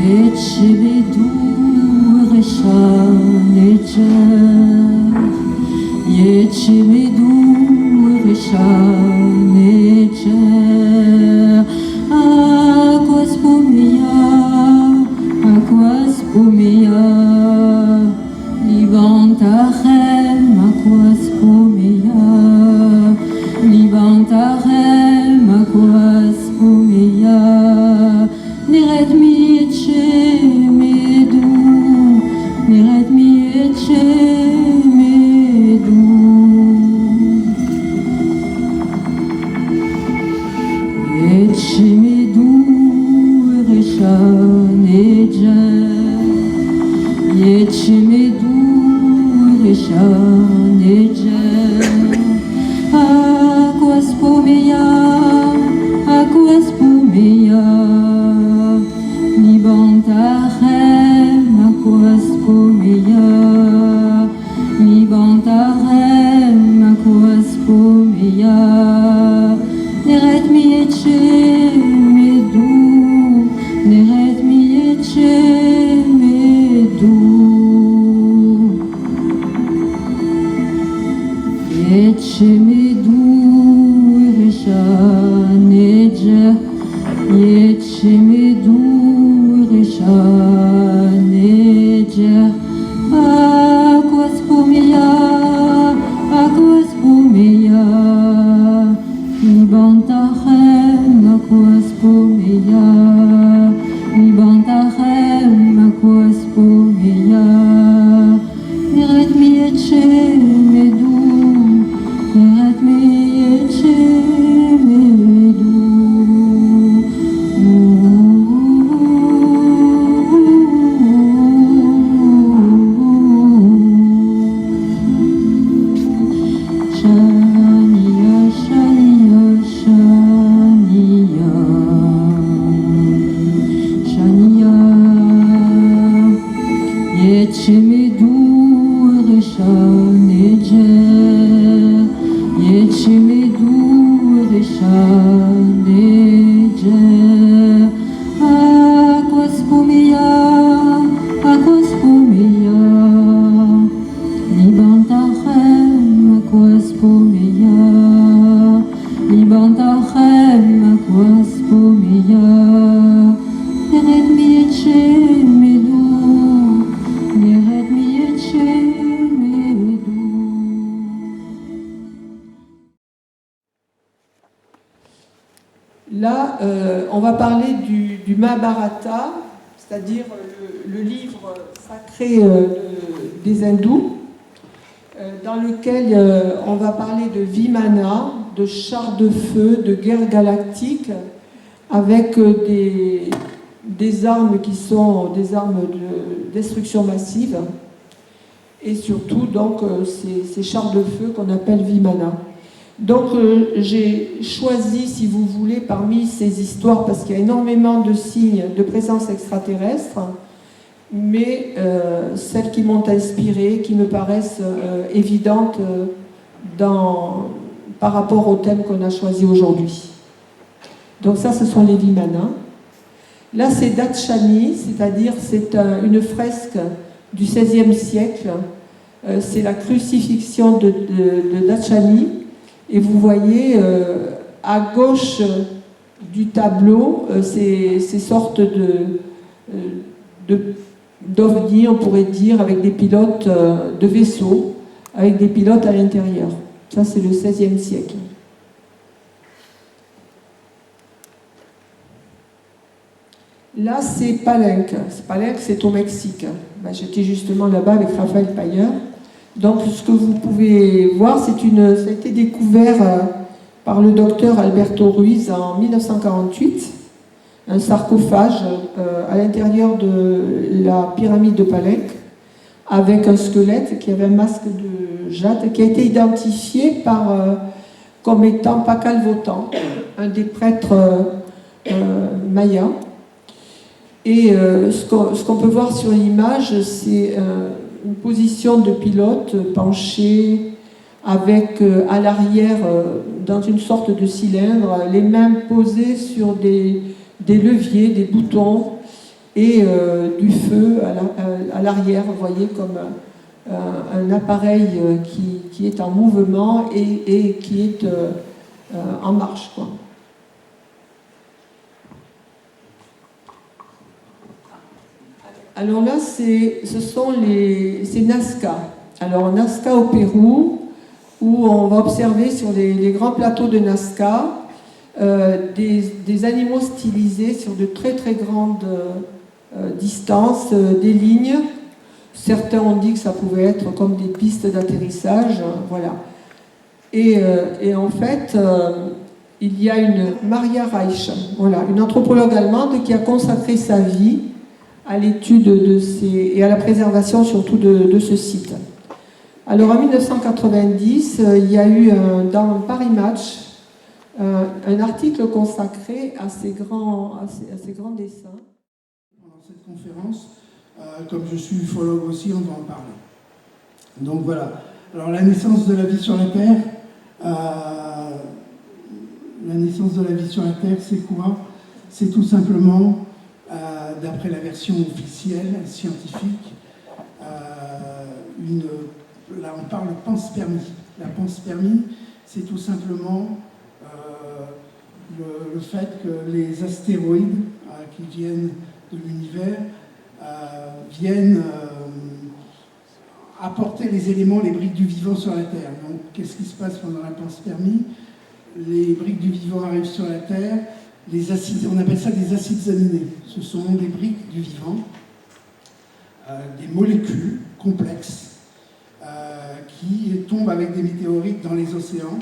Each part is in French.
Yechibidu Rishanejer, Yechibidu Rishanejer, Aquas Pumia, Libantachem, Aquas Pumia, Libantachem, Aquas Pumia, Neret mi etche medu, Neret mi etche medu. Etche medu Rishanejer, Etche medu Rishanejer, Aquas Pumia, Aquas Pumia, Libantachem, Aquas Pumia, Libantachem, Aquas Pumia, Neret mi etche medu, Neret mi etche medu. Etche medu Rishanejer, Etche medu Rishanejer, Aquas Pumia, Aquas Pumia, Libantachem, Aquas Pumia, Libantachem, Aquas Pumia, Neret mi etche medu, Neret mi etche medu. Shania, Shania, Shania, Shania, Etche medu Rishanejer, Etche medu Rishanejer, Aquas Pumia, Aquas Pumia, Libantachem, Aquas Pumia, Libantachem, Aquas Pumia, Neret mi etche medu, Neret mi etche medu. Là, on va parler du Mahabharata, c'est-à-dire le livre sacré des hindous, dans lequel on va parler de Vimana, de chars de feu, de guerre galactique, avec des armes qui sont des armes de destruction massive, et surtout donc ces chars de feu qu'on appelle Vimana. Donc j'ai choisi, si vous voulez, parmi ces histoires, parce qu'il y a énormément de signes de présence extraterrestre, mais celles qui m'ont inspirée, qui me paraissent évidentes par rapport au thème qu'on a choisi aujourd'hui. Donc ça, ce sont les Vimana. Là, c'est Dachani, c'est-à-dire c'est une fresque du XVIe siècle. C'est la crucifixion de Dachani. Et vous voyez à gauche du tableau ces sortes d'ovnis, on pourrait dire, avec des pilotes de vaisseaux, avec des pilotes à l'intérieur. Ça, c'est le XVIe siècle. Là, c'est Palenque. Palenque, c'est au Mexique. Ben, j'étais justement là-bas avec Raphaël Pailleur. Donc, ce que vous pouvez voir, ça a été découvert par le docteur Alberto Ruiz en 1948, un sarcophage à l'intérieur de la pyramide de Palenque, avec un squelette qui avait un masque de jade, qui a été identifié comme étant Pacal Votan, un des prêtres mayas. Et ce qu'on peut voir sur l'image, c'est une position de pilote penché avec à l'arrière, dans une sorte de cylindre, les mains posées sur des leviers, des boutons, et du feu à l'arrière, vous voyez, comme un appareil qui est en mouvement et qui est en marche, quoi. Alors là, c'est Nazca. Alors Nazca au Pérou, où on va observer sur les grands plateaux de Nazca des animaux stylisés sur de très très grandes distances, des lignes. Certains ont dit que ça pouvait être comme des pistes d'atterrissage, voilà. Et en fait, il y a une Maria Reich, voilà, une anthropologue allemande qui a consacré sa vie à l'étude et à la préservation surtout de ce site. Alors en 1990, il y a eu dans Paris Match un article consacré à ces grands dessins. Pendant cette conférence, comme je suis ufologue aussi, on va en parler. Donc voilà. Alors la naissance de la vie sur la Terre, c'est quoi? C'est tout simplement, d'après la version officielle, scientifique, là on parle de panspermie. La panspermie, c'est tout simplement le fait que les astéroïdes qui viennent de l'univers viennent apporter les éléments, les briques du vivant sur la Terre. Donc, qu'est-ce qui se passe pendant la panspermie? Les briques du vivant arrivent sur la Terre, les acides, on appelle ça des acides aminés. Ce sont des briques du vivant, des molécules complexes qui tombent avec des météorites dans les océans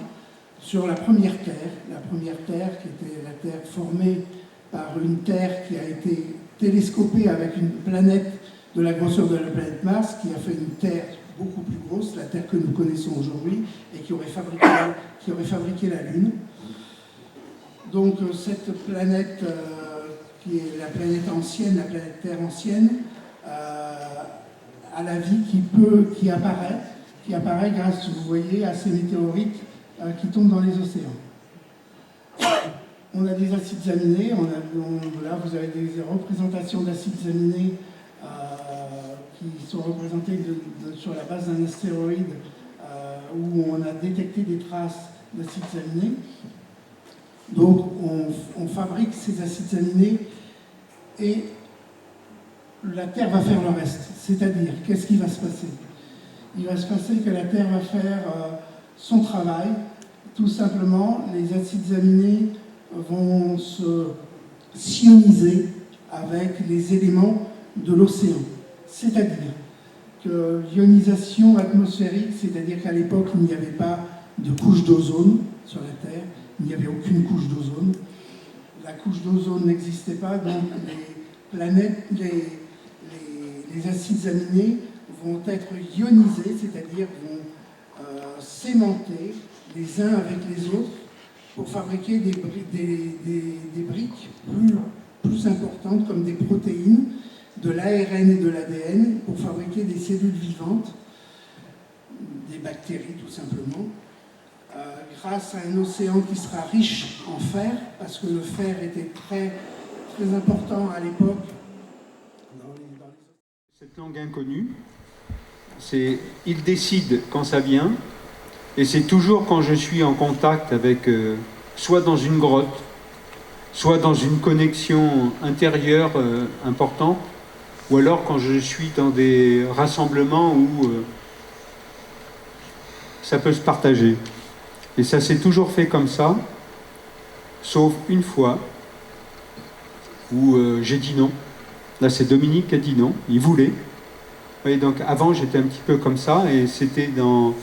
sur la première Terre qui était la Terre formée par une Terre qui a été télescopée avec une planète de la grosseur de la planète Mars, qui a fait une Terre beaucoup plus grosse, la Terre que nous connaissons aujourd'hui, et qui aurait fabriqué la Lune. Donc cette planète, qui est la planète ancienne, la planète Terre ancienne, a la vie qui apparaît grâce, vous voyez, à ces météorites qui tombent dans les océans. On a des acides aminés, là vous avez des représentations d'acides aminés qui sont représentés sur la base d'un astéroïde où on a détecté des traces d'acides aminés. Donc on fabrique ces acides aminés et la Terre va faire le reste. C'est-à-dire, qu'est-ce qui va se passer? Il va se passer que la Terre va faire son travail. Tout simplement, les acides aminés vont se sioniser avec les éléments de l'océan. C'est-à-dire que l'ionisation atmosphérique, c'est-à-dire qu'à l'époque, il n'y avait pas de couche d'ozone sur la Terre, il n'y avait aucune couche d'ozone. La couche d'ozone n'existait pas, donc les planètes, les acides aminés vont être ionisés, c'est-à-dire vont s'aimanter les uns avec les autres pour fabriquer des briques plus importantes comme des protéines, de l'ARN et de l'ADN pour fabriquer des cellules vivantes, des bactéries tout simplement, grâce à un océan qui sera riche en fer, parce que le fer était très, très important à l'époque. Cette langue inconnue, c'est « il décide quand ça vient », et c'est toujours quand je suis en contact avec, soit dans une grotte, soit dans une connexion intérieure importante, ou alors quand je suis dans des rassemblements où ça peut se partager. Et ça s'est toujours fait comme ça, sauf une fois où j'ai dit non. Là, c'est Dominique qui a dit non, il voulait. Et donc avant, j'étais un petit peu comme ça, et c'était dans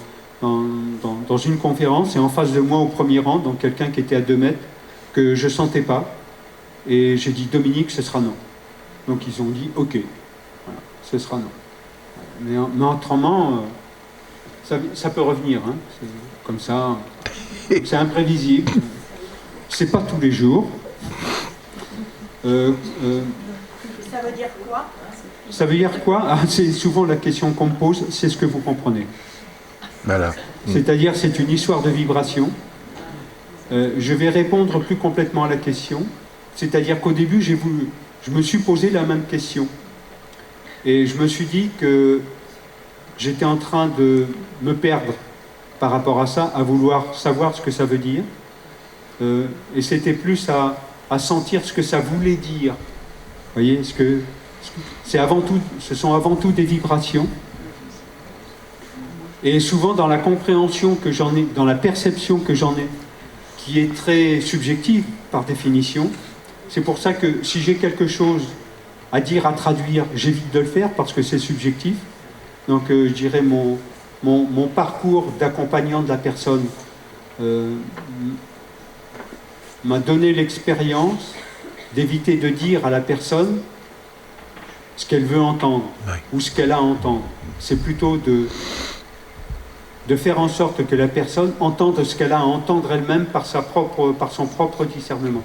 une conférence, et en face de moi, au premier rang, donc quelqu'un qui était à 2 mètres, que je ne sentais pas. Et j'ai dit, Dominique, ce sera non. Donc ils ont dit, ok, voilà, ce sera non. Mais autrement, ça peut revenir, hein. C'est comme ça, c'est imprévisible. C'est pas tous les jours. Ça veut dire quoi? Ça veut dire quoi? C'est souvent la question qu'on me pose, c'est ce que vous comprenez. Voilà. C'est-à-dire, c'est une histoire de vibration. Je vais répondre plus complètement à la question. C'est-à-dire qu'au début, je me suis posé la même question. Et je me suis dit que j'étais en train de me perdre par rapport à ça, à vouloir savoir ce que ça veut dire. Et c'était plus à sentir ce que ça voulait dire. Vous voyez, ce sont avant tout des vibrations. Et souvent dans la compréhension que j'en ai, dans la perception que j'en ai, qui est très subjective par définition, c'est pour ça que si j'ai quelque chose à dire, à traduire, j'évite de le faire parce que c'est subjectif. Donc je dirais mon parcours d'accompagnant de la personne m'a donné l'expérience d'éviter de dire à la personne ce qu'elle veut entendre ou ce qu'elle a à entendre. C'est plutôt de faire en sorte que la personne entende ce qu'elle a à entendre elle-même par son propre discernement.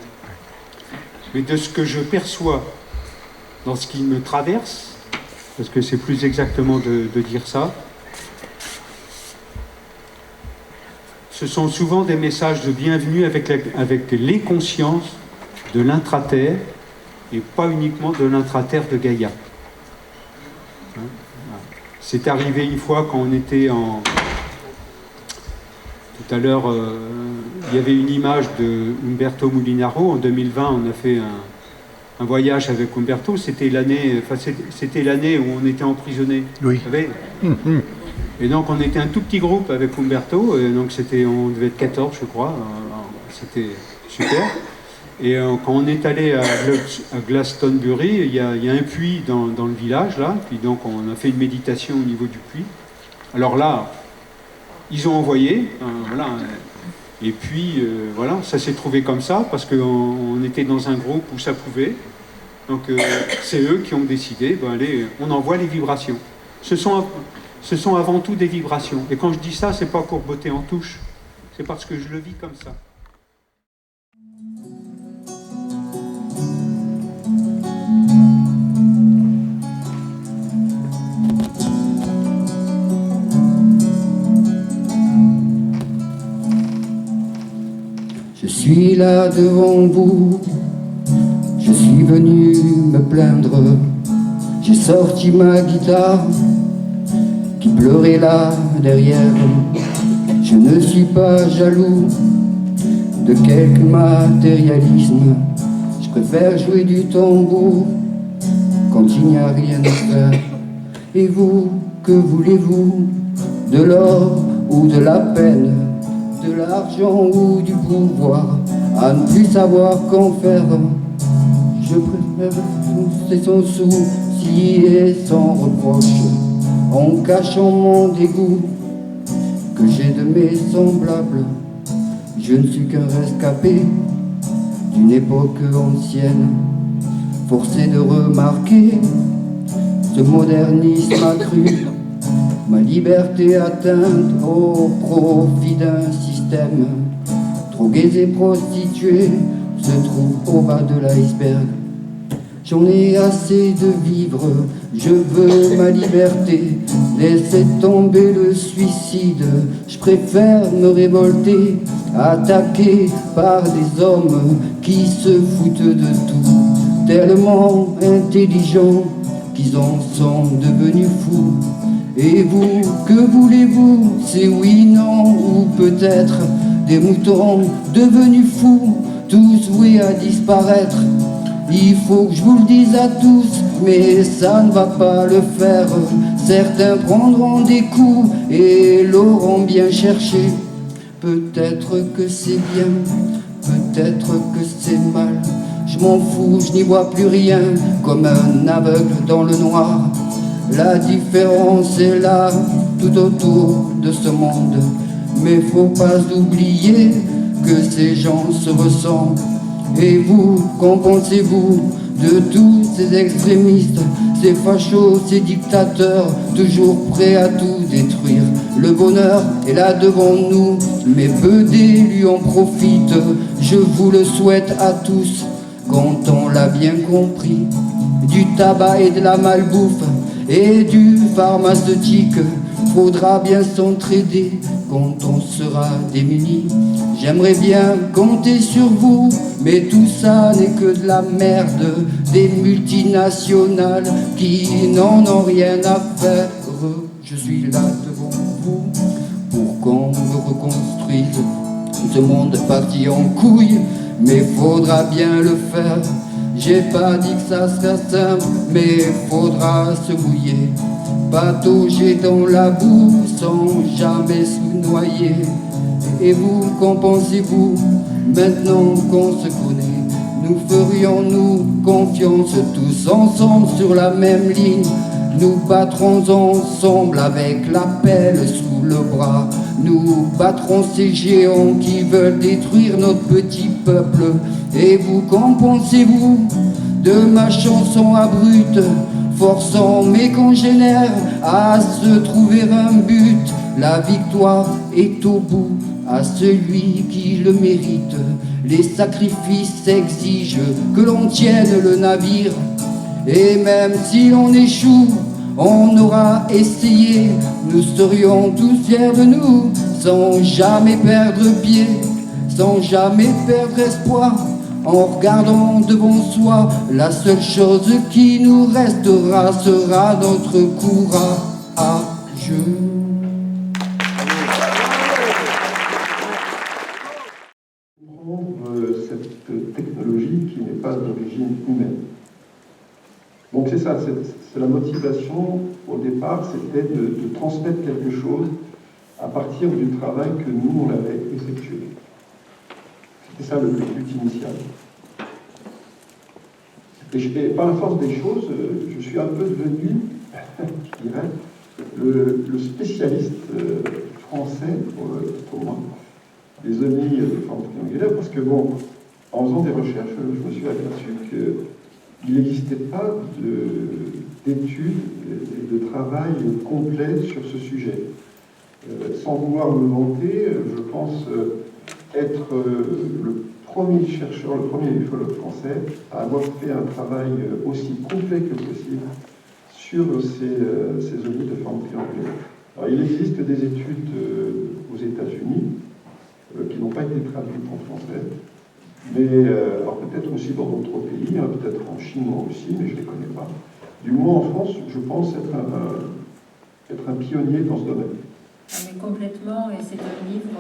Mais de ce que je perçois dans ce qui me traverse, parce que c'est plus exactement de dire ça, ce sont souvent des messages de bienvenue avec les consciences de l'intraterre et pas uniquement de l'intraterre de Gaïa. C'est arrivé une fois quand on était en... Tout à l'heure, il y avait une image de Umberto Molinaro. En 2020, on a fait un voyage avec Umberto. C'était l'année où on était emprisonnés. Oui. Vous savez. Et donc, on était un tout petit groupe avec Umberto. Et donc, on devait être 14, je crois. C'était super. Et quand on est allé à Glastonbury, il y a un puits dans le village, là. Puis donc, on a fait une méditation au niveau du puits. Alors là, ils ont envoyé, voilà. Et puis, voilà, ça s'est trouvé comme ça, parce qu'on était dans un groupe où ça pouvait. Donc, c'est eux qui ont décidé, allez, on envoie les vibrations. Ce sont avant tout des vibrations. Et quand je dis ça, c'est pas pour botter en touche. C'est parce que je le vis comme ça. Je suis là devant vous, je suis venu me plaindre. J'ai sorti ma guitare qui pleurait là derrière. Je ne suis pas jaloux de quelque matérialisme. Je préfère jouer du tambour quand il n'y a rien à faire. Et vous, que voulez-vous? De l'or ou de la peine? De l'argent ou du pouvoir, à ne plus savoir qu'en faire. Je préfère pousser sans souci et sans reproche, en cachant mon dégoût que j'ai de mes semblables. Je ne suis qu'un rescapé d'une époque ancienne, forcé de remarquer ce modernisme accru. Ma liberté atteinte au profit d'un système. Drogués et prostituées se trouvent au bas de l'iceberg. J'en ai assez de vivre, je veux ma liberté. Laissez tomber le suicide, je préfère me révolter, attaqué par des hommes qui se foutent de tout, tellement intelligents qu'ils en sont devenus fous. Et vous, que voulez-vous? C'est oui, non ou peut-être des moutons devenus fous, tous voués à disparaître. Il faut que je vous le dise à tous, mais ça ne va pas le faire. Certains prendront des coups et l'auront bien cherché. Peut-être que c'est bien, peut-être que c'est mal. Je m'en fous, je n'y vois plus rien, comme un aveugle dans le noir. La différence est là, tout autour de ce monde. Mais faut pas oublier que ces gens se ressemblent. Et vous, qu'en pensez-vous de tous ces extrémistes, ces fachos, ces dictateurs, toujours prêts à tout détruire? Le bonheur est là devant nous, mais peu d'élus en profitent. Je vous le souhaite à tous, quand on l'a bien compris. Du tabac et de la malbouffe et du pharmaceutique, faudra bien s'entraider quand on se sera démuni. J'aimerais bien compter sur vous, mais tout ça n'est que de la merde. Des multinationales qui n'en ont rien à faire. Je suis là devant vous pour qu'on me reconstruise. Ce monde est parti en couille, mais faudra bien le faire. J'ai pas dit que ça sera simple, mais faudra se mouiller. Patauger dans la boue sans jamais se noyer. Et vous, qu'en pensez-vous, maintenant qu'on se connaît? Nous ferions-nous confiance tous ensemble sur la même ligne? Nous battrons ensemble avec la pelle sous le bras. Nous battrons ces géants qui veulent détruire notre petit peuple. Et vous, qu'en pensez-vous de ma chanson abrupte, forçant mes congénères à se trouver un but? La victoire est au bout, à celui qui le mérite. Les sacrifices exigent que l'on tienne le navire. Et même si l'on échoue, on aura essayé. Nous serions tous fiers de nous, sans jamais perdre pied, sans jamais perdre espoir. En regardant devant soi, la seule chose qui nous restera sera notre courage. Cette technologie qui n'est pas d'origine humaine. Donc c'est ça, c'est la motivation au départ, c'était de transmettre quelque chose à partir du travail que nous, on avait effectué. C'était ça le but initial. Et par la force des choses, je suis un peu devenu, je dirais, le spécialiste français pour moi, des ONI de forme triangulaire, parce que bon, en faisant des recherches, je me suis aperçu qu'il n'existait pas d'études et de travail complet sur ce sujet. Sans vouloir me vanter, je pense être le premier chercheur, le premier ufologue français à avoir fait un travail aussi complet que possible sur ces ONI de forme triangulaire. Alors, il existe des études aux États-Unis qui n'ont pas été traduites en français, mais alors peut-être aussi dans d'autres pays, hein, peut-être en chinois aussi, mais je ne les connais pas. Du moins en France, je pense être un pionnier dans ce domaine. Ah, mais complètement, et c'est un livre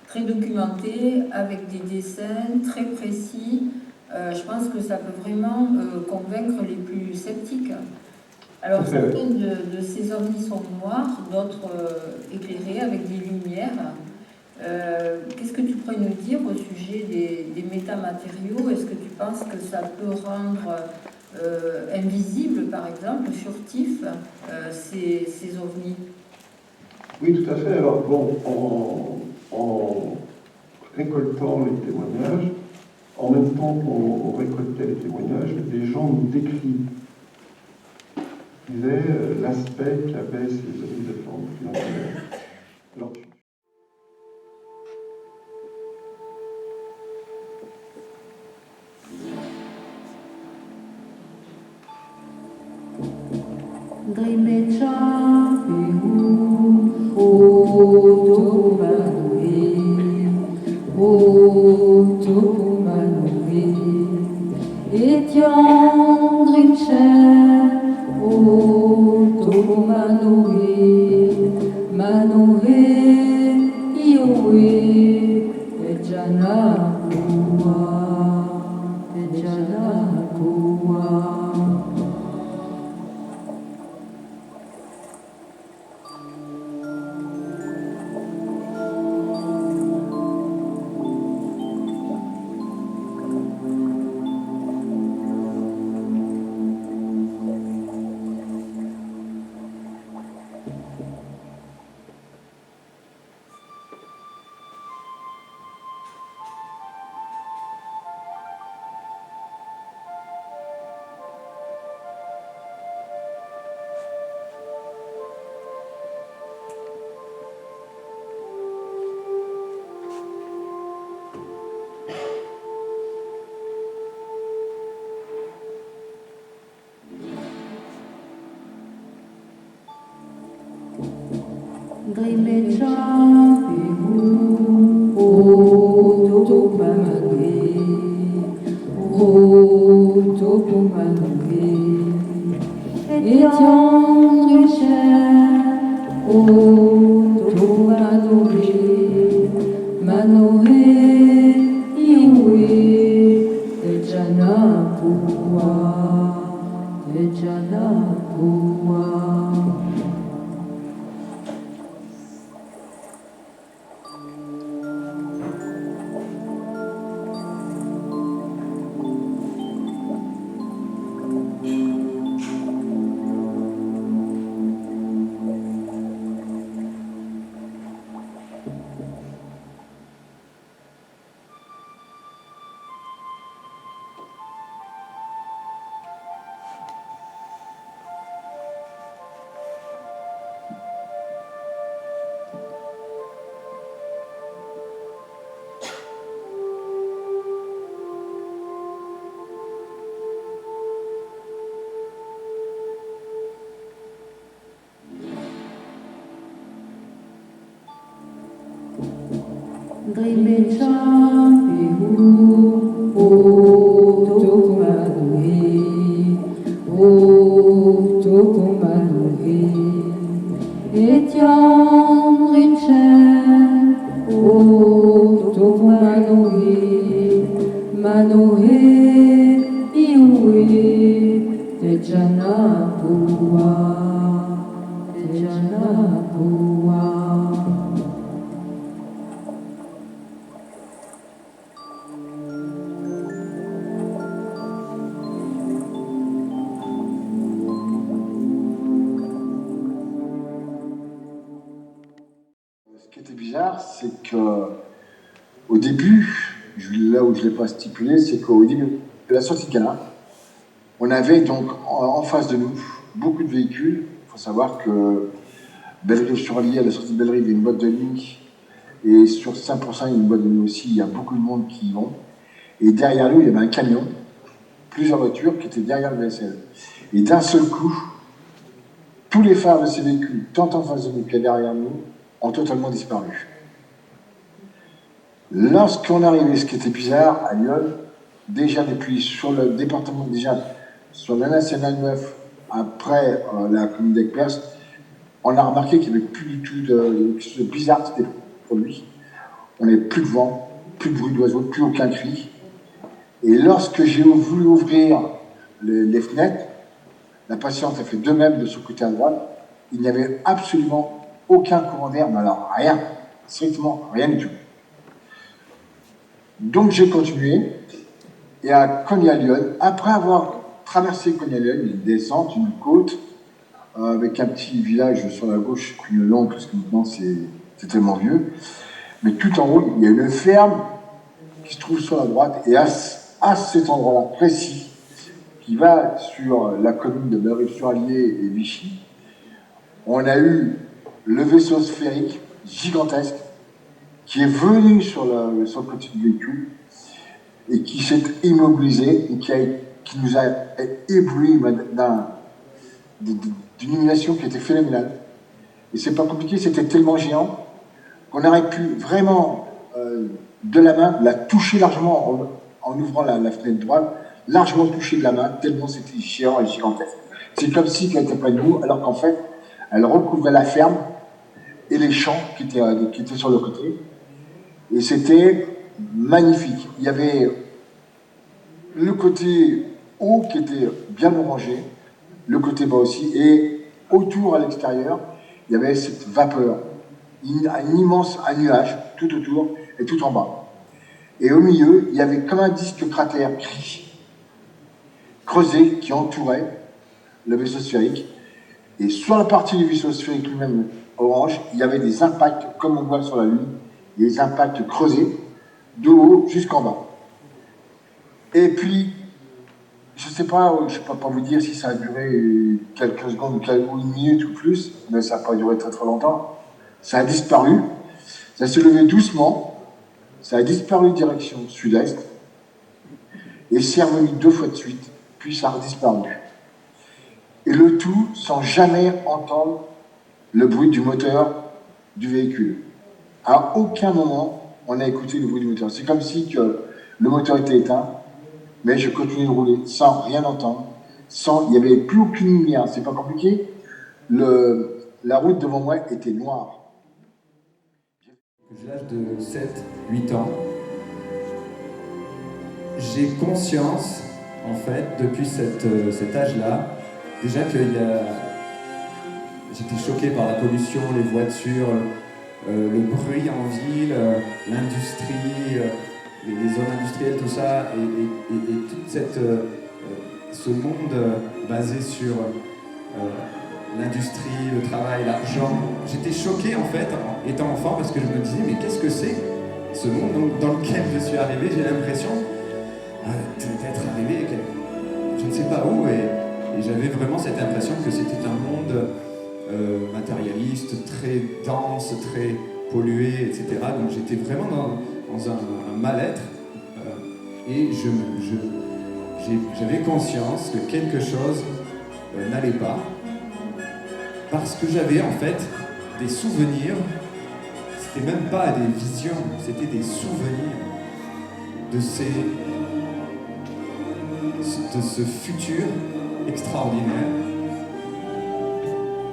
très documenté, avec des dessins très précis. Je pense que ça peut vraiment convaincre les plus sceptiques. Alors certains de ces ovnis sont noirs, d'autres éclairés avec des lumières. Qu'est-ce que tu pourrais nous dire au sujet des métamatériaux? Est-ce que tu penses que ça peut rendre invisible, par exemple, furtif, ces ovnis? Oui, tout à fait. Alors, bon, en récoltant les témoignages, en même temps qu'on récoltait les témoignages, les gens nous décrivaient l'aspect qu'avaient ces ovnis de forme triangulaire. Alors, Dremecha, Manohe iwe Tejana Pua Tejana Pua. Ce qui était bizarre, c'est que au début, là où je ne l'ai pas stipulé, c'est qu'au début de la sortie de Ghana, on avait donc en face de nous beaucoup de véhicules. Il faut savoir que Bellerive-sur-Allier, à la sortie de Bellerive, il y a une boîte de nuit. Et sur Saint-Pourçain, il y a une boîte de nuit aussi. Il y a beaucoup de monde qui y vont. Et derrière nous, il y avait un camion, plusieurs voitures qui étaient derrière le VSL. Et d'un seul coup, tous les phares de ces véhicules, tant en face de nous que derrière nous, ont totalement disparu. Lorsqu'on arrivait, ce qui était bizarre, à Lyon, déjà depuis sur le département, déjà sur la nationale 9, après la commune d'Aigues-Perces, on a remarqué qu'il n'y avait plus du tout de quelque chose de bizarre qui s'était produit. On n'avait plus de vent, plus de bruit d'oiseaux, plus aucun cri. Et lorsque j'ai voulu ouvrir les fenêtres, la patiente a fait de même de son côté à droite. Il n'y avait absolument aucun courant d'air, mais alors rien, strictement rien du tout. Donc j'ai continué, et à Cognac-Lyon, après avoir traversé Cognac-Lyon, une descente, une côte, avec un petit village sur la gauche, Cugnelon, parce que maintenant c'est tellement vieux, mais tout en haut, il y a une ferme qui se trouve sur la droite, et à cet endroit-là précis, qui va sur la commune de Bellerive-sur-Allier et Vichy, on a eu le vaisseau sphérique gigantesque qui est venu sur le côté du véhicule et qui s'est immobilisé et qui nous a ébloui d'une illumination qui était phénoménale. Et c'est pas compliqué, c'était tellement géant qu'on aurait pu vraiment, de la main, la toucher largement en ouvrant la fenêtre droite, largement toucher de la main, tellement c'était géant et gigantesque. C'est comme si elle n'était pas de nous, alors qu'en fait, elle recouvrait la ferme et les champs qui étaient sur le côté. Et c'était magnifique. Il y avait le côté haut qui était bien orangé, le côté bas aussi, et autour, à l'extérieur, il y avait cette vapeur, un nuage tout autour et tout en bas. Et au milieu, il y avait comme un disque cratère gris, creusé, qui entourait le vaisseau sphérique. Et sur la partie du vaisseau sphérique lui-même orange, il y avait des impacts, comme on voit sur la Lune, des impacts creusés, de haut jusqu'en bas. Et puis, je ne peux pas vous dire si ça a duré quelques secondes ou une minute ou plus, mais ça n'a pas duré très très longtemps. Ça a disparu, ça s'est levé doucement, ça a disparu direction sud-est, et c'est revenu 2 fois de suite, puis ça a redisparu. Et le tout sans jamais entendre le bruit du moteur du véhicule. À aucun moment, on a écouté le bruit du moteur. C'est comme si que le moteur était éteint, mais je continuais de rouler sans rien entendre. Il n'y avait plus aucune lumière, c'est pas compliqué. La route devant moi était noire. J'ai l'âge de 7-8 ans. J'ai conscience, en fait, depuis cet âge-là, déjà j'étais choqué par la pollution, les voitures, le bruit en ville, l'industrie, les zones industrielles, tout ça, et tout ce monde basé sur l'industrie, le travail, l'argent. J'étais choqué en fait, en étant enfant, parce que je me disais, mais qu'est-ce que c'est ce monde dans lequel je suis arrivé? J'ai l'impression d'être arrivé, je ne sais pas où, et j'avais vraiment cette impression que c'était un monde matérialiste, très dense, très pollué, etc. Donc j'étais vraiment dans un mal-être, et j'avais conscience que quelque chose n'allait pas, parce que j'avais en fait des souvenirs, c'était même pas des visions, c'était des souvenirs de ce futur extraordinaire,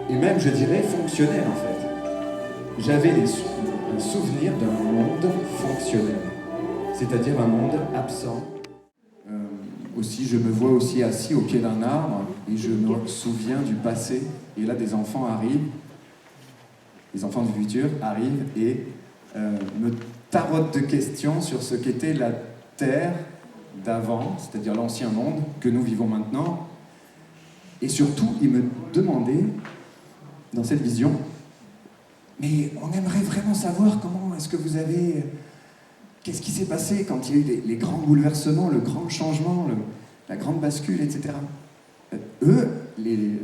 et même je dirais fonctionnel en fait. J'avais un souvenir d'un monde fonctionnel, c'est-à-dire un monde absent. Aussi, je me vois aussi assis au pied d'un arbre et je me souviens du passé. Et là, des enfants arrivent, les enfants du futur arrivent et me tarautent de questions sur ce qu'était la Terre d'avant, c'est-à-dire l'ancien monde que nous vivons maintenant. Et surtout, ils me demandaient, dans cette vision, mais on aimerait vraiment savoir comment est-ce que vous avez... Qu'est-ce qui s'est passé quand il y a eu les grands bouleversements, le grand changement, la grande bascule, etc. Eux,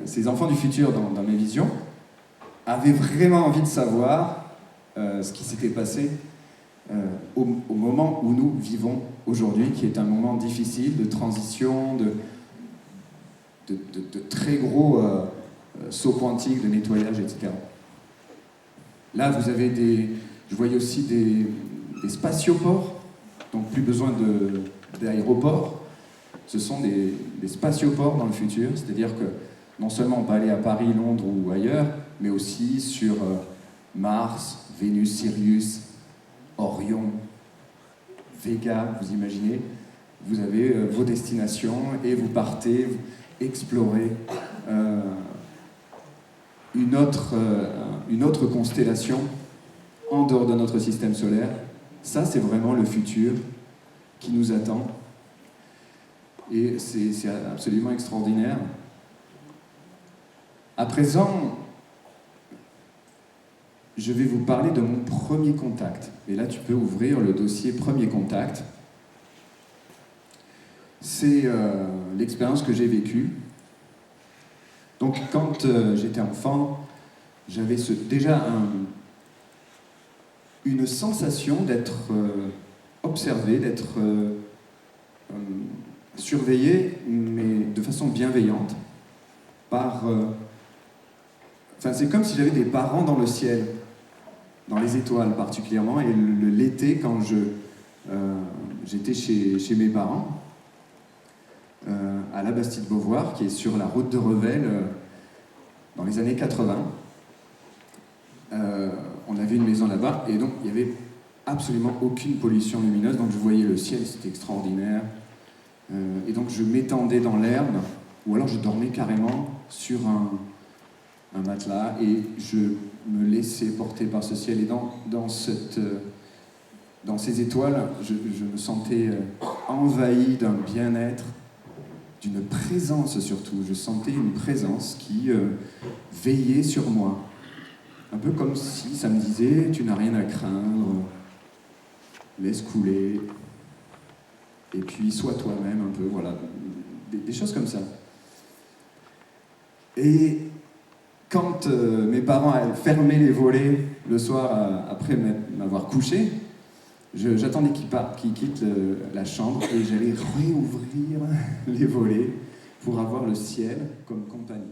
ces enfants du futur dans mes visions, avaient vraiment envie de savoir ce qui s'était passé au moment où nous vivons aujourd'hui, qui est un moment difficile de transition, de très gros sauts quantiques, de nettoyage, etc. Là, vous avez je voyais aussi des spatioports, donc plus besoin d'aéroports. Ce sont des spatioports dans le futur, c'est-à-dire que non seulement on peut aller à Paris, Londres ou ailleurs, mais aussi sur Mars, Vénus, Sirius, Orion, Vega, vous imaginez, vous avez vos destinations et vous partez explorer une autre constellation en dehors de notre système solaire. Ça, c'est vraiment le futur qui nous attend. Et c'est absolument extraordinaire. À présent, je vais vous parler de mon premier contact. Et là, tu peux ouvrir le dossier premier contact. C'est l'expérience que j'ai vécue. Donc, quand j'étais enfant, j'avais déjà une sensation d'être observé, d'être surveillé, mais de façon bienveillante, c'est comme si j'avais des parents dans le ciel, dans les étoiles particulièrement, et l'été, quand j'étais chez mes parents, à la Bastide-Beauvoir, qui est sur la route de Revel, dans les années 80, on avait une maison là-bas, et donc il n'y avait absolument aucune pollution lumineuse, donc je voyais le ciel, c'était extraordinaire, et donc je m'étendais dans l'herbe, ou alors je dormais carrément sur un matelas, et je me laissais porter par ce ciel, et dans ces étoiles, je me sentais envahi d'un bien-être, d'une présence surtout. Je sentais une présence qui veillait sur moi. Un peu comme si ça me disait « tu n'as rien à craindre, laisse couler, et puis sois toi-même un peu », voilà, des choses comme ça. Et quand mes parents fermaient les volets le soir après m'avoir couché, j'attendais qu'ils quittent la chambre et j'allais réouvrir les volets pour avoir le ciel comme compagnie.